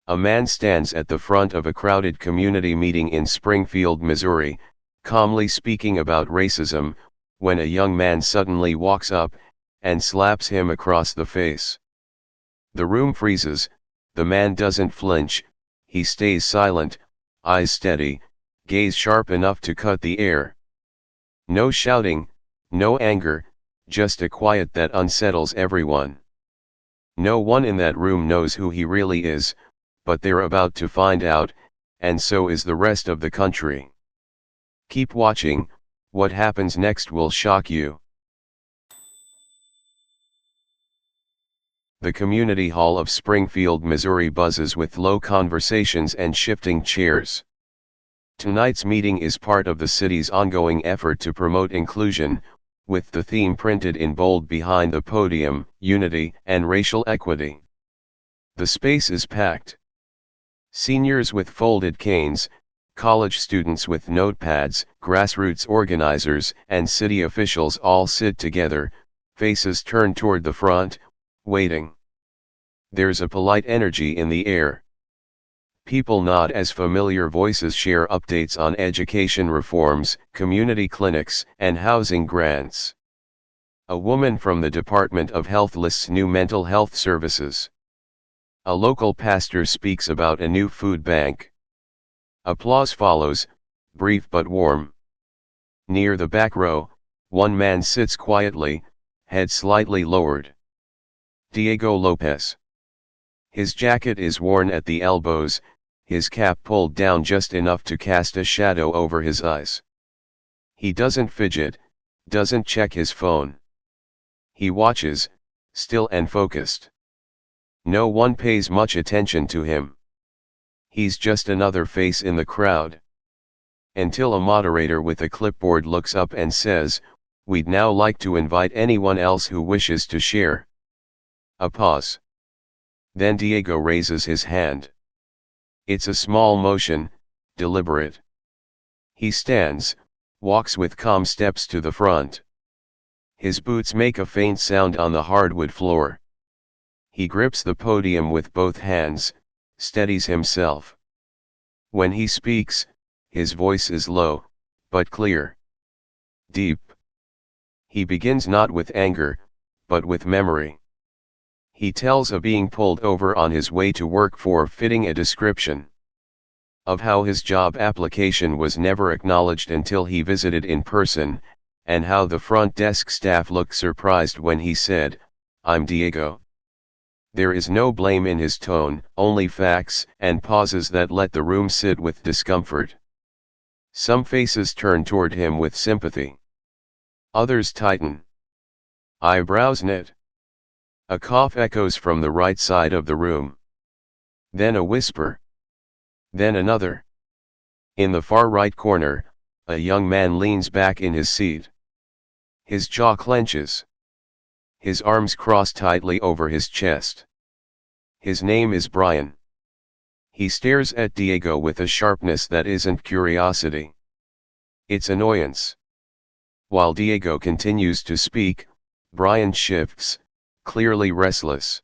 A man stands at the front of a crowded community meeting in Springfield, Missouri, calmly speaking about racism, when a young man suddenly walks up and slaps him across the face. The room freezes, the man doesn't flinch, he stays silent, eyes steady, gaze sharp enough to cut the air. No shouting, no anger, just a quiet that unsettles everyone. No one in that room knows who he really is, but they're about to find out, and so is the rest of the country. Keep watching, what happens next will shock you. The community hall of Springfield, Missouri buzzes with low conversations and shifting chairs. Tonight's meeting is part of the city's ongoing effort to promote inclusion, with the theme printed in bold behind the podium, unity and racial equity. The space is packed. Seniors with folded canes, college students with notepads, grassroots organizers and city officials all sit together, faces turned toward the front, waiting. There's a polite energy in the air. People nod as familiar voices share updates on education reforms, community clinics, and housing grants. A woman from the Department of Health lists new mental health services. A local pastor speaks about a new food bank. Applause follows, brief but warm. Near the back row, one man sits quietly, head slightly lowered. Diego Lopes. His jacket is worn at the elbows, his cap pulled down just enough to cast a shadow over his eyes. He doesn't fidget, doesn't check his phone. He watches, still and focused. No one pays much attention to him. He's just another face in the crowd. Until a moderator with a clipboard looks up and says, "We'd now like to invite anyone else who wishes to share." A pause. Then Diego raises his hand. It's a small motion, deliberate. He stands, walks with calm steps to the front. His boots make a faint sound on the hardwood floor. He grips the podium with both hands, steadies himself. When he speaks, his voice is low, but clear. Deep. He begins not with anger, but with memory. He tells of being pulled over on his way to work for fitting a description. Of how his job application was never acknowledged until he visited in person, and how the front desk staff looked surprised when he said, "I'm Diego." There is no blame in his tone, only facts and pauses that let the room sit with discomfort. Some faces turn toward him with sympathy. Others tighten. Eyebrows knit. A cough echoes from the right side of the room. Then a whisper. Then another. In the far right corner, a young man leans back in his seat. His jaw clenches. His arms cross tightly over his chest. His name is Brian. He stares at Diego with a sharpness that isn't curiosity. It's annoyance. While Diego continues to speak, Brian shifts, clearly restless.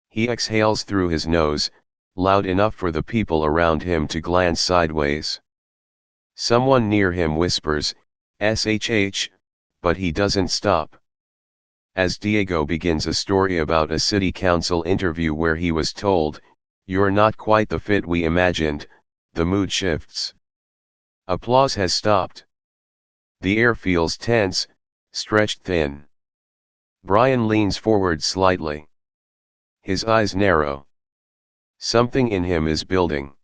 He exhales through his nose, loud enough for the people around him to glance sideways. Someone near him whispers, "SHH," but he doesn't stop. As Diego begins a story about a city council interview where he was told, "You're not quite the fit we imagined," the mood shifts. Applause has stopped. The air feels tense, stretched thin. Brian leans forward slightly. His eyes narrow. Something in him is building.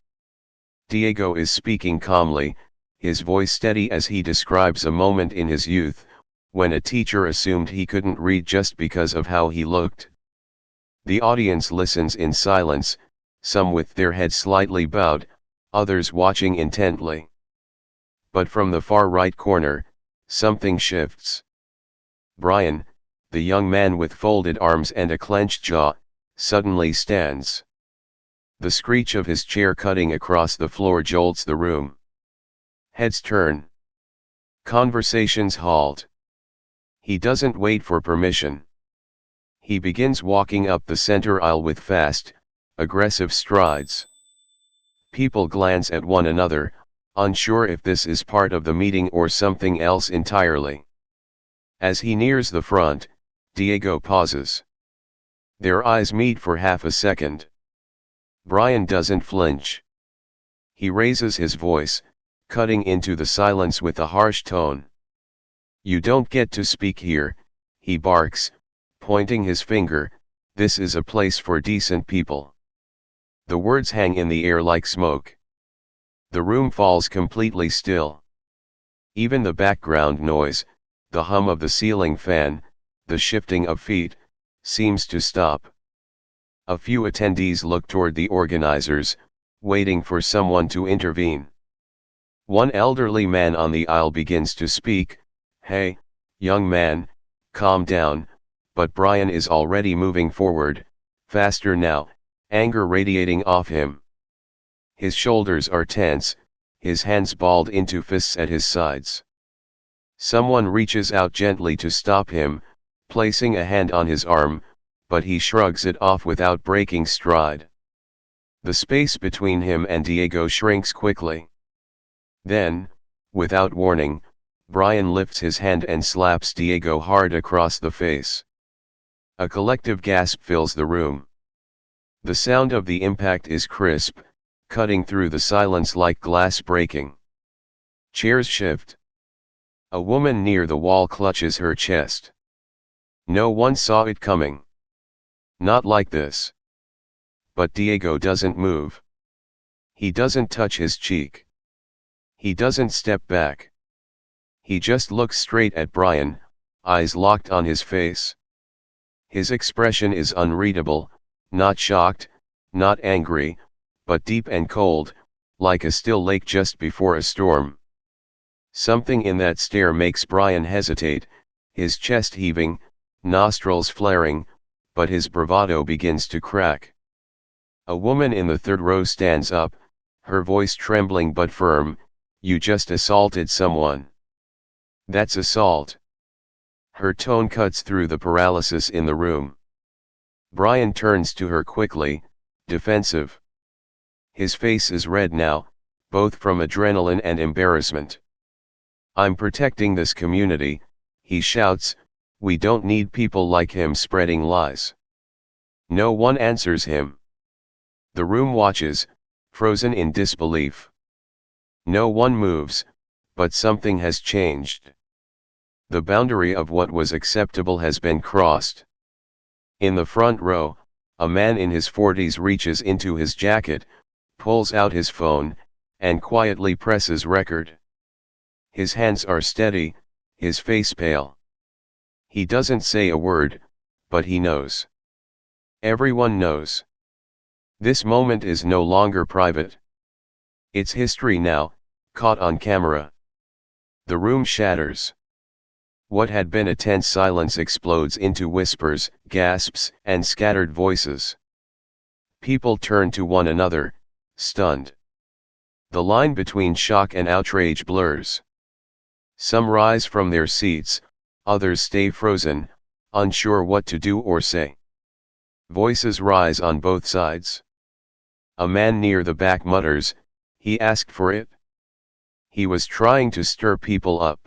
Diego is speaking calmly, his voice steady as he describes a moment in his youth, when a teacher assumed he couldn't read just because of how he looked. The audience listens in silence, some with their heads slightly bowed, others watching intently. But from the far right corner, something shifts. Brian, the young man with folded arms and a clenched jaw, suddenly stands. The screech of his chair cutting across the floor jolts the room. Heads turn. Conversations halt. He doesn't wait for permission. He begins walking up the center aisle with fast, Aggressive strides. People glance at one another, unsure if this is part of the meeting or something else entirely. As he nears the front, Diego pauses. Their eyes meet for half a second. Brian doesn't flinch. He raises his voice, cutting into the silence with a harsh tone. "You don't get to speak here," he barks, pointing his finger. "This is a place for decent people." The words hang in the air like smoke. The room falls completely still. Even the background noise, the hum of the ceiling fan, the shifting of feet, seems to stop. A few attendees look toward the organizers, waiting for someone to intervene. One elderly man on the aisle begins to speak. "Hey, young man, calm down," but Brian is already moving forward, faster now, anger radiating off him. His shoulders are tense, his hands balled into fists at his sides. Someone reaches out gently to stop him, placing a hand on his arm, but he shrugs it off without breaking stride. The space between him and Diego shrinks quickly. Then, without warning, Brian lifts his hand and slaps Diego hard across the face. A collective gasp fills the room. The sound of the impact is crisp, cutting through the silence like glass breaking. Chairs shift. A woman near the wall clutches her chest. No one saw it coming. Not like this. But Diego doesn't move. He doesn't touch his cheek. He doesn't step back. He just looks straight at Brian, eyes locked on his face. His expression is unreadable, not shocked, not angry, but deep and cold, like a still lake just before a storm. Something in that stare makes Brian hesitate, his chest heaving, nostrils flaring, but his bravado begins to crack. A woman in the third row stands up, her voice trembling but firm. "You just assaulted someone. That's assault." Her tone cuts through the paralysis in the room. Brian turns to her quickly, defensive. His face is red now, both from adrenaline and embarrassment. "I'm protecting this community," he shouts. "We don't need people like him spreading lies." No one answers him. The room watches, frozen in disbelief. No one moves, but something has changed. The boundary of what was acceptable has been crossed. In the front row, a man in his 40s reaches into his jacket, pulls out his phone, and quietly presses record. His hands are steady, his face pale. He doesn't say a word, but he knows. Everyone knows. This moment is no longer private. It's history now, caught on camera. The room shatters. What had been a tense silence explodes into whispers, gasps, and scattered voices. People turn to one another, stunned. The line between shock and outrage blurs. Some rise from their seats, others stay frozen, unsure what to do or say. Voices rise on both sides. A man near the back mutters, "He asked for it." He was trying to stir people up.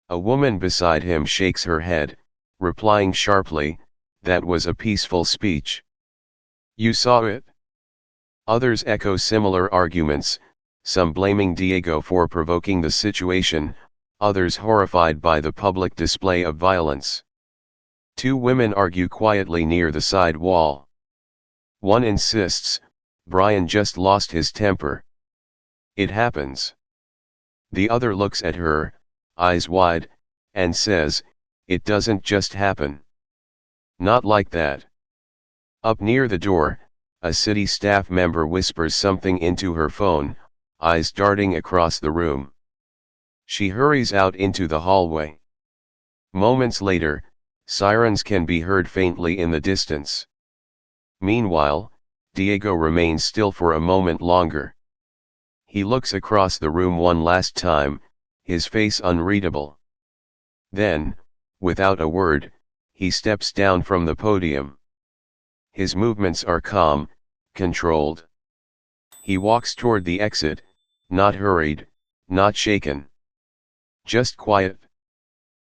A woman beside him shakes her head, replying sharply, "That was a peaceful speech." "You saw it?" Others echo similar arguments, some blaming Diego for provoking the situation, others horrified by the public display of violence. Two women argue quietly near the side wall. One insists, "Brian just lost his temper." "It happens." The other looks at her, eyes wide, and says, "It doesn't just happen. Not like that." Up near the door, a city staff member whispers something into her phone, eyes darting across the room. She hurries out into the hallway. Moments later, sirens can be heard faintly in the distance. Meanwhile, Diego remains still for a moment longer. He looks across the room one last time, his face unreadable. Then, without a word, he steps down from the podium. His movements are calm, controlled. He walks toward the exit, not hurried, not shaken. Just quiet.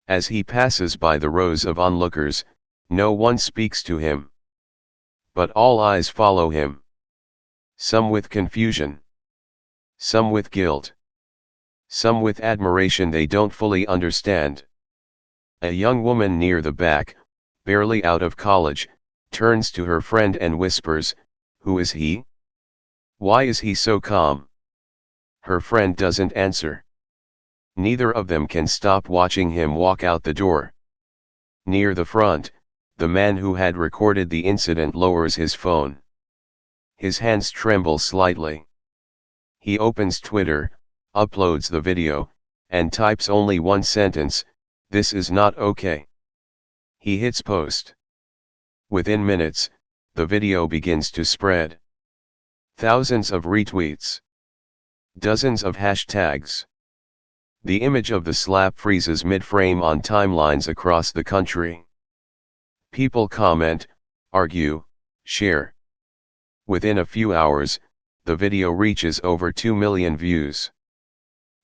As he passes by the rows of onlookers, no one speaks to him. But all eyes follow him. Some with confusion. Some with guilt. Some with admiration they don't fully understand. A young woman near the back, barely out of college, turns to her friend and whispers, "Who is he? Why is he so calm?" Her friend doesn't answer. Neither of them can stop watching him walk out the door. Near the front, the man who had recorded the incident lowers his phone. His hands tremble slightly. He opens Twitter, uploads the video, and types only one sentence, "This is not okay." He hits post. Within minutes, the video begins to spread. Thousands of retweets. Dozens of hashtags. The image of the slap freezes mid-frame on timelines across the country. People comment, argue, share. Within a few hours, the video reaches over 2 million views.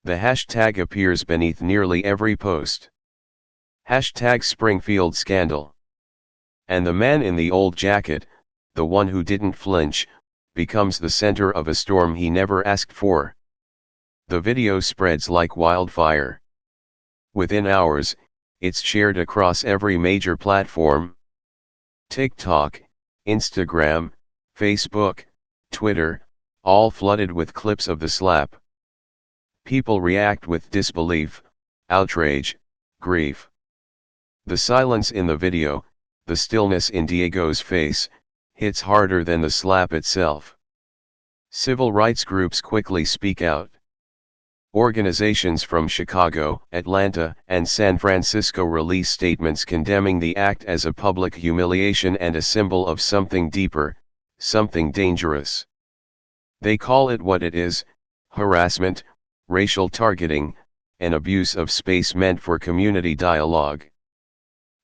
The hashtag appears beneath nearly every post. Hashtag Springfield Scandal. And the man in the old jacket, the one who didn't flinch, becomes the center of a storm he never asked for. The video spreads like wildfire. Within hours, it's shared across every major platform. TikTok, Instagram, Facebook, Twitter, all flooded with clips of the slap. People react with disbelief, outrage, grief. The silence in the video, the stillness in Diego's face, hits harder than the slap itself. Civil rights groups quickly speak out. Organizations from Chicago, Atlanta, and San Francisco release statements condemning the act as a public humiliation and a symbol of something deeper, something dangerous. They call it what it is: harassment, racial targeting, and abuse of space meant for community dialogue.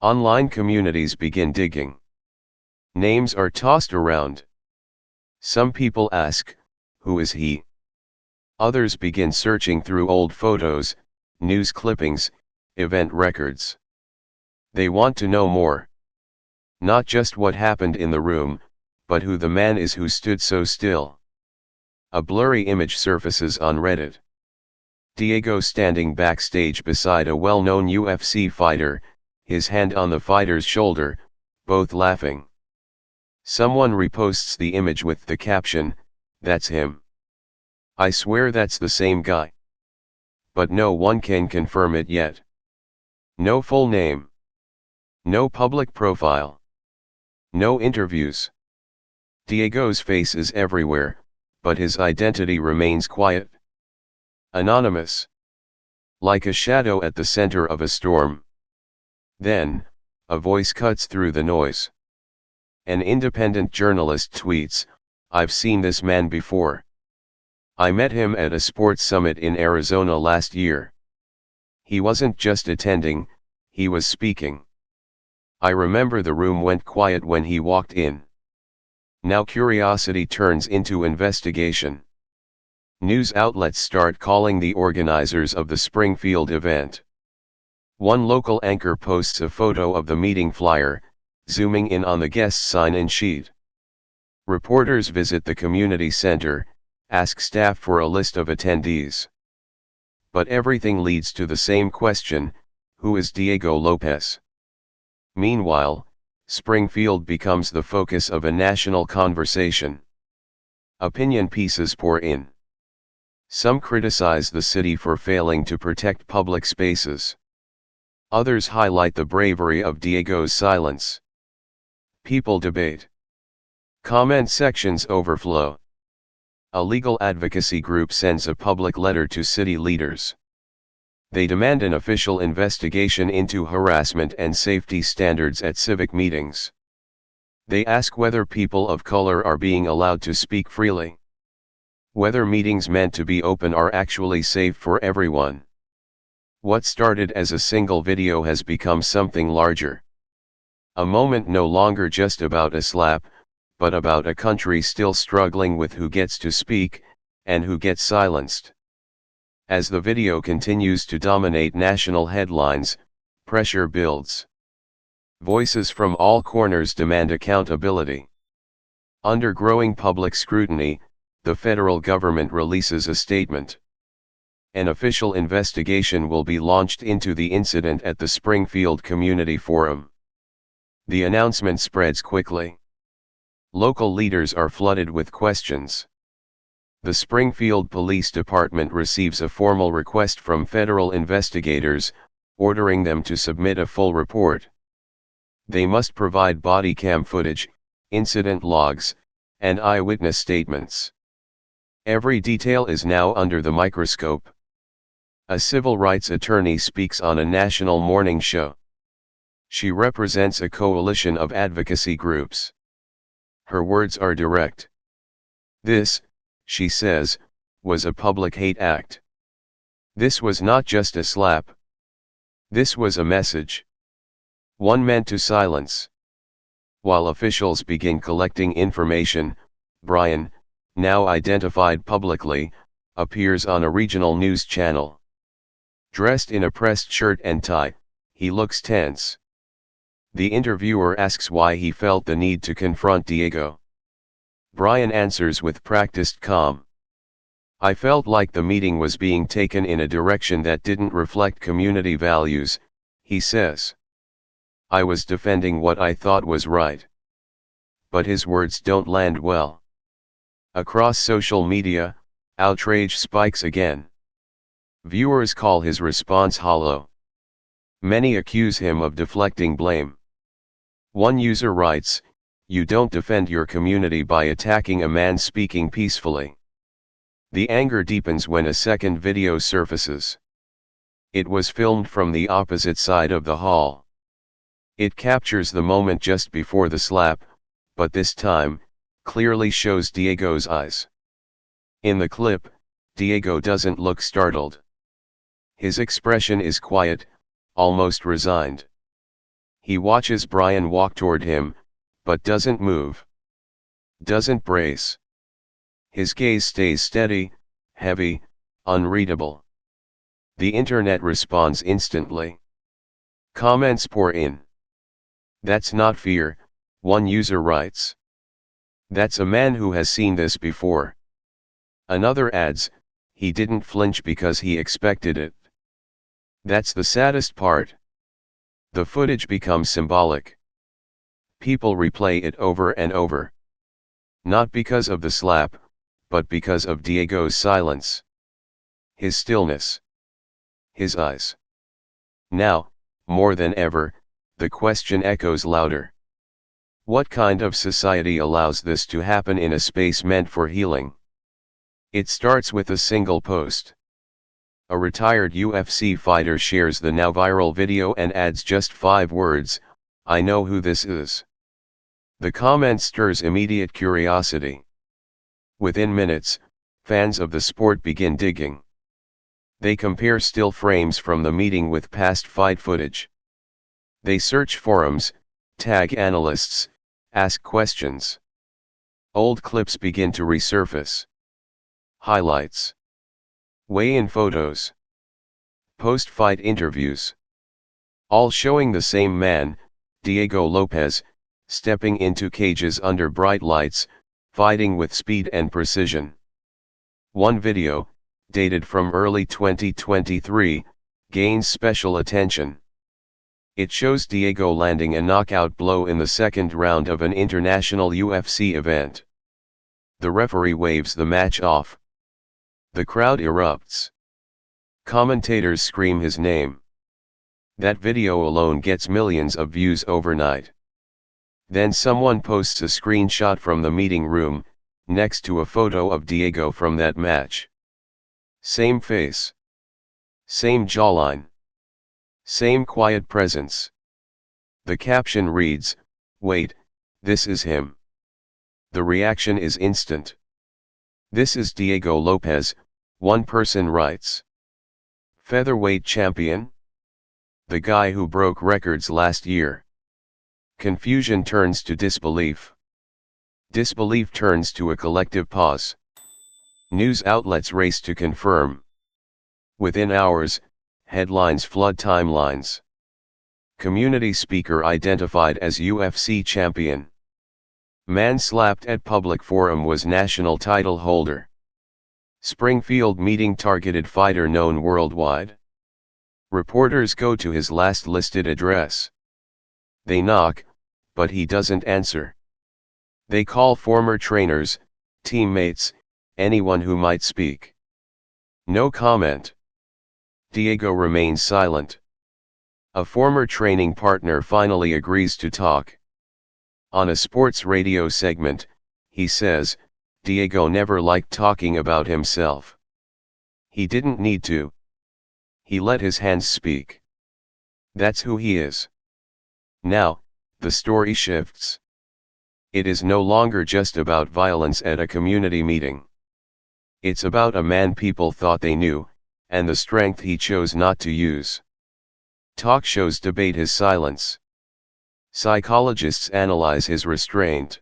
Online communities begin digging. Names are tossed around. Some people ask, "Who is he?" Others begin searching through old photos, news clippings, event records. They want to know more. Not just what happened in the room, but who the man is who stood so still. A blurry image surfaces on Reddit. Diego standing backstage beside a well-known UFC fighter, his hand on the fighter's shoulder, both laughing. Someone reposts the image with the caption, "That's him. I swear that's the same guy." But no one can confirm it yet. No full name. No public profile. No interviews. Diego's face is everywhere, but his identity remains quiet. Anonymous. Like a shadow at the center of a storm. Then, a voice cuts through the noise. An independent journalist tweets, "I've seen this man before. I met him at a sports summit in Arizona last year. He wasn't just attending, he was speaking. I remember the room went quiet when he walked in." Now curiosity turns into investigation. News outlets start calling the organizers of the Springfield event. One local anchor posts a photo of the meeting flyer, zooming in on the guest sign-in sheet. Reporters visit the community center, ask staff for a list of attendees. But everything leads to the same question: who is Diego Lopes? Meanwhile, Springfield becomes the focus of a national conversation. Opinion pieces pour in. Some criticize the city for failing to protect public spaces. Others highlight the bravery of Diego's silence. People debate. Comment sections overflow. A legal advocacy group sends a public letter to city leaders. They demand an official investigation into harassment and safety standards at civic meetings. They ask whether people of color are being allowed to speak freely. Whether meetings meant to be open are actually safe for everyone. What started as a single video has become something larger. A moment no longer just about a slap, but about a country still struggling with who gets to speak, and who gets silenced. As the video continues to dominate national headlines, pressure builds. Voices from all corners demand accountability. Under growing public scrutiny, the federal government releases a statement. An official investigation will be launched into the incident at the Springfield Community Forum. The announcement spreads quickly. Local leaders are flooded with questions. The Springfield Police Department receives a formal request from federal investigators, ordering them to submit a full report. They must provide body cam footage, incident logs, and eyewitness statements. Every detail is now under the microscope. A civil rights attorney speaks on a national morning show. She represents a coalition of advocacy groups. Her words are direct. This, she says, was a public hate act. This was not just a slap. This was a message. One meant to silence. While officials begin collecting information, Brian, now identified publicly, appears on a regional news channel. Dressed in a pressed shirt and tie, he looks tense. The interviewer asks why he felt the need to confront Diego. Brian answers with practiced calm. I felt like the meeting was being taken in a direction that didn't reflect community values, he says. I was defending what I thought was right. But his words don't land well. Across social media, outrage spikes again. Viewers call his response hollow. Many accuse him of deflecting blame. One user writes, "You don't defend your community by attacking a man speaking peacefully." The anger deepens when a second video surfaces. It was filmed from the opposite side of the hall. It captures the moment just before the slap, but this time, clearly shows Diego's eyes. In the clip, Diego doesn't look startled. His expression is quiet, almost resigned. He watches Brian walk toward him, but doesn't move. Doesn't brace. His gaze stays steady, heavy, unreadable. The internet responds instantly. Comments pour in. That's not fear, one user writes. That's a man who has seen this before. Another adds, he didn't flinch because he expected it. That's the saddest part. The footage becomes symbolic. People replay it over and over. Not because of the slap, but because of Diego's silence. His stillness. His eyes. Now, more than ever, the question echoes louder. What kind of society allows this to happen in a space meant for healing? It starts with a single post. A retired UFC fighter shares the now viral video and adds just 5 words, "I know who this is." The comment stirs immediate curiosity. Within minutes, fans of the sport begin digging. They compare still frames from the meeting with past fight footage. They search forums, tag analysts, ask questions. Old clips begin to resurface. Highlights. Weigh-in photos. Post-fight interviews. All showing the same man, Diego Lopes, stepping into cages under bright lights, fighting with speed and precision. One video, dated from early 2023, gains special attention. It shows Diego landing a knockout blow in the second round of an international UFC event. The referee waves the match off. The crowd erupts. Commentators scream his name. That video alone gets millions of views overnight. Then someone posts a screenshot from the meeting room, next to a photo of Diego from that match. Same face. Same jawline. Same quiet presence. The caption reads, "Wait, this is him." The reaction is instant. "This is Diego Lopes," one person writes. "Featherweight champion? The guy who broke records last year." Confusion turns to disbelief. Disbelief turns to a collective pause. News outlets race to confirm. Within hours, headlines flood timelines. Community speaker identified as UFC champion. Man slapped at public forum was national title holder. Springfield meeting targeted fighter known worldwide. Reporters go to his last listed address. They knock, but he doesn't answer. They call former trainers, teammates, anyone who might speak. No comment. Diego remains silent. A former training partner finally agrees to talk. On a sports radio segment, he says, Diego never liked talking about himself. He didn't need to. He let his hands speak. That's who he is. Now, the story shifts. It is no longer just about violence at a community meeting. It's about a man people thought they knew, and the strength he chose not to use. Talk shows debate his silence. Psychologists analyze his restraint.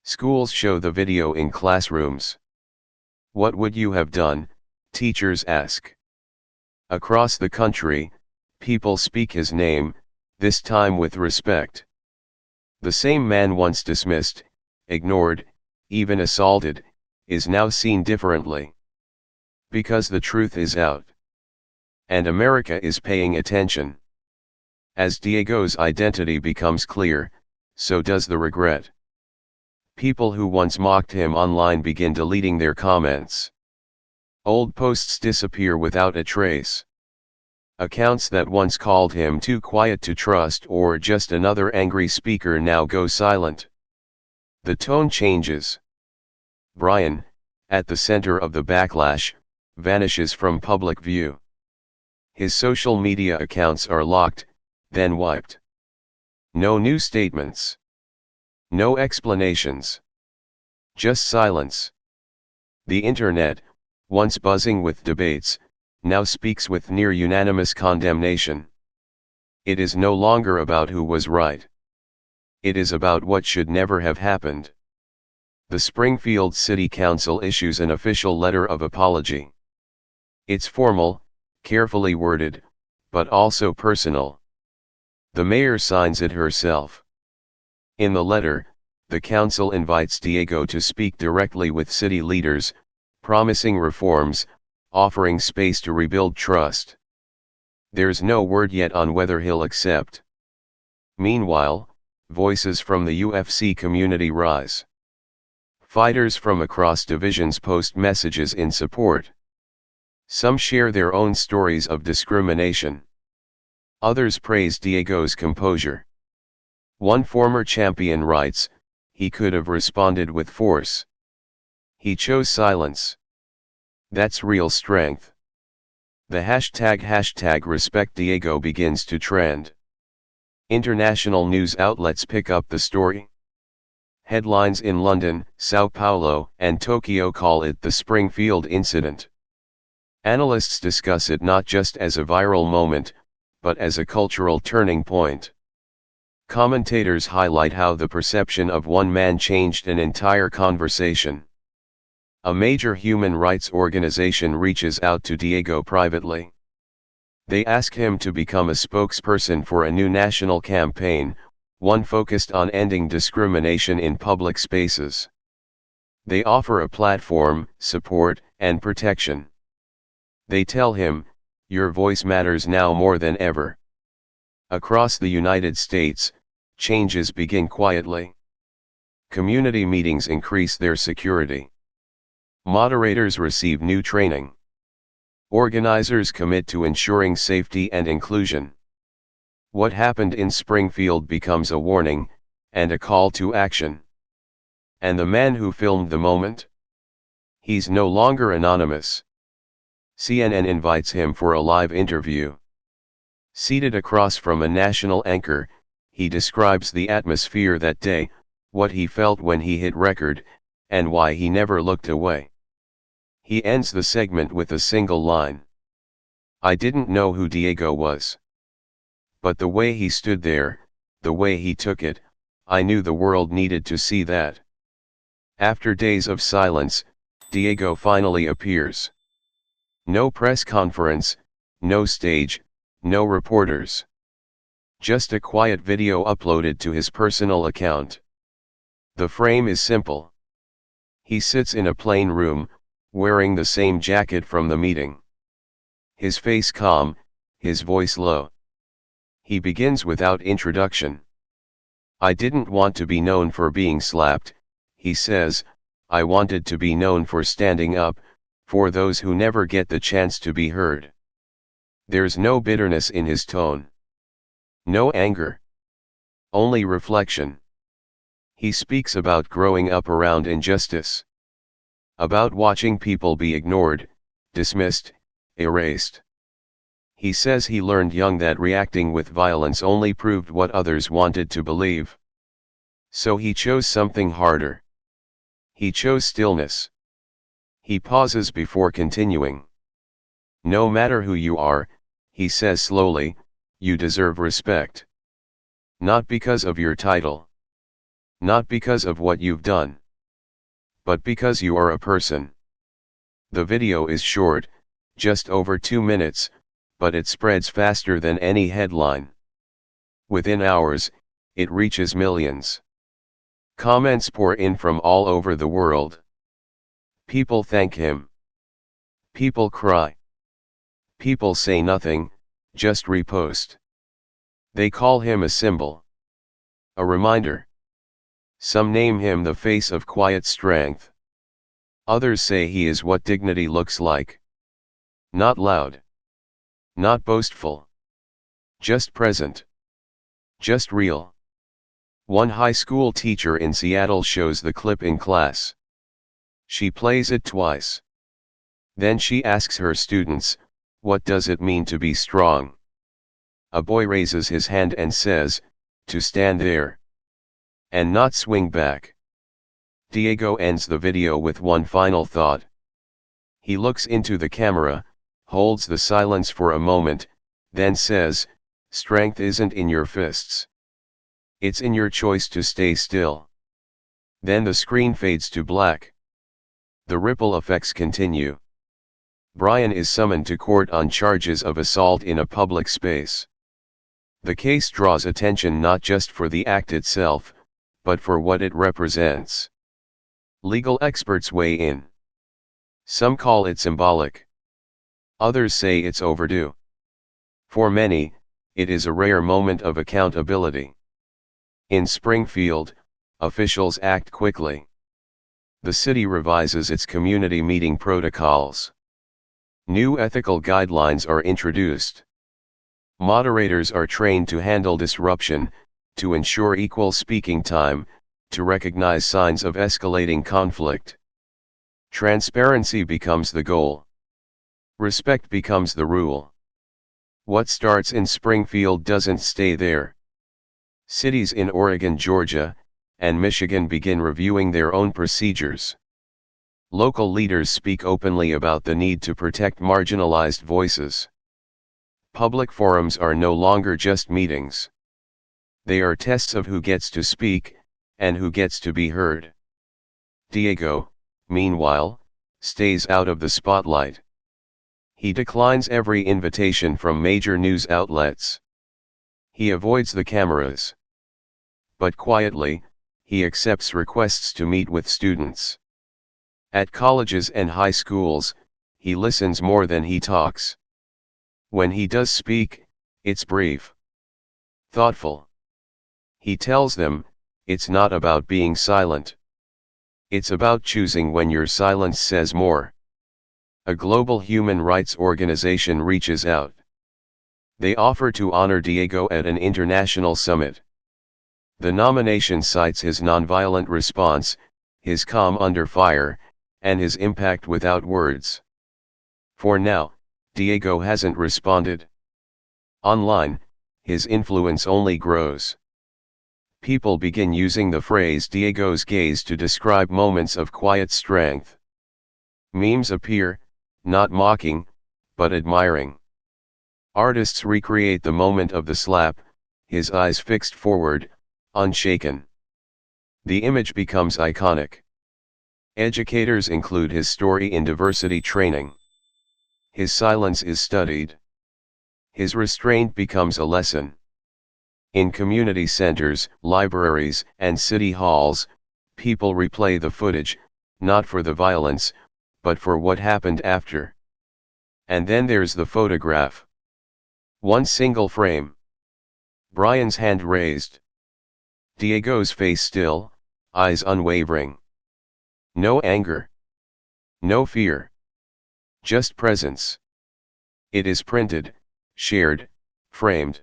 Schools show the video in classrooms. What would you have done? Teachers ask. Across the country, people speak his name, this time with respect. The same man once dismissed, ignored, even assaulted, is now seen differently. Because the truth is out. And America is paying attention. As Diego's identity becomes clear, so does the regret. People who once mocked him online begin deleting their comments. Old posts disappear without a trace. Accounts that once called him too quiet to trust or just another angry speaker now go silent. The tone changes. Brian, at the center of the backlash, vanishes from public view. His social media accounts are locked, then wiped. No new statements. No explanations. Just silence. The internet, once buzzing with debates, now speaks with near unanimous condemnation. It is no longer about who was right. It is about what should never have happened. The Springfield City Council issues an official letter of apology. It's formal, carefully worded, but also personal. The mayor signs it herself. In the letter, the council invites Diego to speak directly with city leaders, promising reforms, offering space to rebuild trust. There's no word yet on whether he'll accept. Meanwhile, voices from the UFC community rise. Fighters from across divisions post messages in support. Some share their own stories of discrimination. Others praise Diego's composure. One former champion writes, he could have responded with force. He chose silence. That's real strength. The hashtag respect Diego begins to trend. International news outlets pick up the story. Headlines in London, Sao Paulo, and Tokyo call it the Springfield incident. Analysts discuss it not just as a viral moment, but as a cultural turning point. Commentators highlight how the perception of one man changed an entire conversation. A major human rights organization reaches out to Diego privately. They ask him to become a spokesperson for a new national campaign, one focused on ending discrimination in public spaces. They offer a platform, support, and protection. They tell him, your voice matters now more than ever. Across the United States, changes begin quietly. Community meetings increase their security. Moderators receive new training. Organizers commit to ensuring safety and inclusion. What happened in Springfield becomes a warning, and a call to action. And the man who filmed the moment? He's no longer anonymous. CNN invites him for a live interview. Seated across from a national anchor, he describes the atmosphere that day, what he felt when he hit record, and why he never looked away. He ends the segment with a single line. I didn't know who Diego was. But the way he stood there, the way he took it, I knew the world needed to see that. After days of silence, Diego finally appears. No press conference, no stage, no reporters. Just a quiet video uploaded to his personal account. The frame is simple. He sits in a plain room, wearing the same jacket from the meeting. His face calm, his voice low. He begins without introduction. "I didn't want to be known for being slapped," he says, "I wanted to be known for standing up, for those who never get the chance to be heard." There's no bitterness in his tone. No anger. Only reflection. He speaks about growing up around injustice. About watching people be ignored, dismissed, erased. He says he learned young that reacting with violence only proved what others wanted to believe. So he chose something harder. He chose stillness. He pauses before continuing. "No matter who you are," he says slowly, "you deserve respect. Not because of your title. Not because of what you've done. But because you are a person." The video is short, just over 2 minutes, but it spreads faster than any headline. Within hours, it reaches millions. Comments pour in from all over the world. People thank him. People cry. People say nothing, just repost. They call him a symbol. A reminder. Some name him the face of quiet strength. Others say he is what dignity looks like. Not loud. Not boastful. Just present. Just real. One high school teacher in Seattle shows the clip in class. She plays it twice. Then she asks her students, "What does it mean to be strong?" A boy raises his hand and says, "To stand there. And not swing back." Diego ends the video with one final thought. He looks into the camera, holds the silence for a moment, then says, "Strength isn't in your fists. It's in your choice to stay still." Then the screen fades to black. The ripple effects continue. Brian is summoned to court on charges of assault in a public space. The case draws attention not just for the act itself, but for what it represents. Legal experts weigh in. Some call it symbolic. Others say it's overdue. For many, it is a rare moment of accountability. In Springfield, officials act quickly. The city revises its community meeting protocols. New ethical guidelines are introduced. Moderators are trained to handle disruption, to ensure equal speaking time, to recognize signs of escalating conflict. Transparency becomes the goal. Respect becomes the rule. What starts in Springfield doesn't stay there. Cities in Oregon, Georgia, and Michigan begin reviewing their own procedures. Local leaders speak openly about the need to protect marginalized voices. Public forums are no longer just meetings. They are tests of who gets to speak, and who gets to be heard. Diego, meanwhile, stays out of the spotlight. He declines every invitation from major news outlets. He avoids the cameras. But quietly, he accepts requests to meet with students. At colleges and high schools, he listens more than he talks. When he does speak, it's brief. Thoughtful. He tells them, it's not about being silent. It's about choosing when your silence says more. A global human rights organization reaches out. They offer to honor Diego at an international summit. The nomination cites his nonviolent response, his calm under fire, and his impact without words. For now, Diego hasn't responded. Online, his influence only grows. People begin using the phrase Diego's gaze to describe moments of quiet strength. Memes appear, not mocking, but admiring. Artists recreate the moment of the slap, his eyes fixed forward, unshaken. The image becomes iconic. Educators include his story in diversity training. His silence is studied. His restraint becomes a lesson. In community centers, libraries, and city halls, people replay the footage, not for the violence, but for what happened after. And then there's the photograph. One single frame. Brian's hand raised. Diego's face still, eyes unwavering. No anger. No fear. Just presence. It is printed, shared, framed.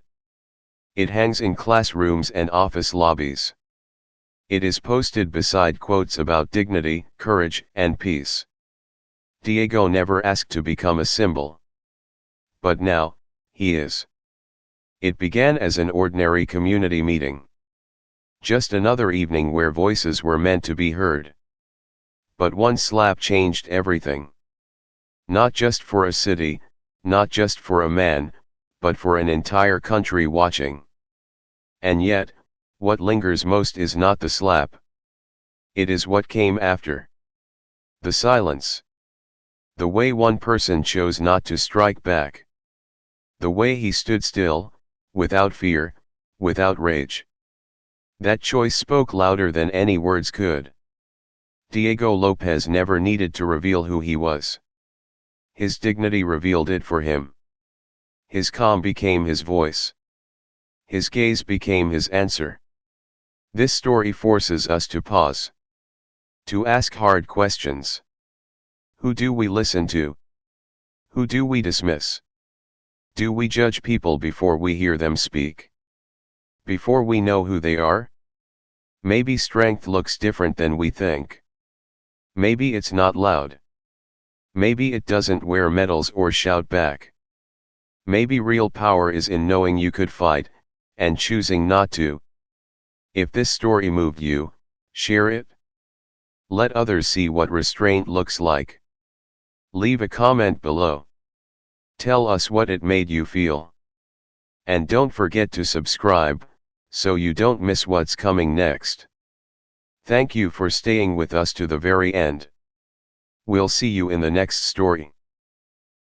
It hangs in classrooms and office lobbies. It is posted beside quotes about dignity, courage, and peace. Diego never asked to become a symbol. But now, he is. It began as an ordinary community meeting. Just another evening where voices were meant to be heard. But one slap changed everything. Not just for a city, not just for a man, but for an entire country watching. And yet, what lingers most is not the slap. It is what came after. The silence. The way one person chose not to strike back. The way he stood still, without fear, without rage. That choice spoke louder than any words could. Diego Lopes never needed to reveal who he was. His dignity revealed it for him. His calm became his voice. His gaze became his answer. This story forces us to pause. To ask hard questions. Who do we listen to? Who do we dismiss? Do we judge people before we hear them speak? Before we know who they are? Maybe strength looks different than we think. Maybe it's not loud. Maybe it doesn't wear medals or shout back. Maybe real power is in knowing you could fight, and choosing not to. If this story moved you, share it. Let others see what restraint looks like. Leave a comment below. Tell us what it made you feel. And don't forget to subscribe, so you don't miss what's coming next. Thank you for staying with us to the very end. We'll see you in the next story.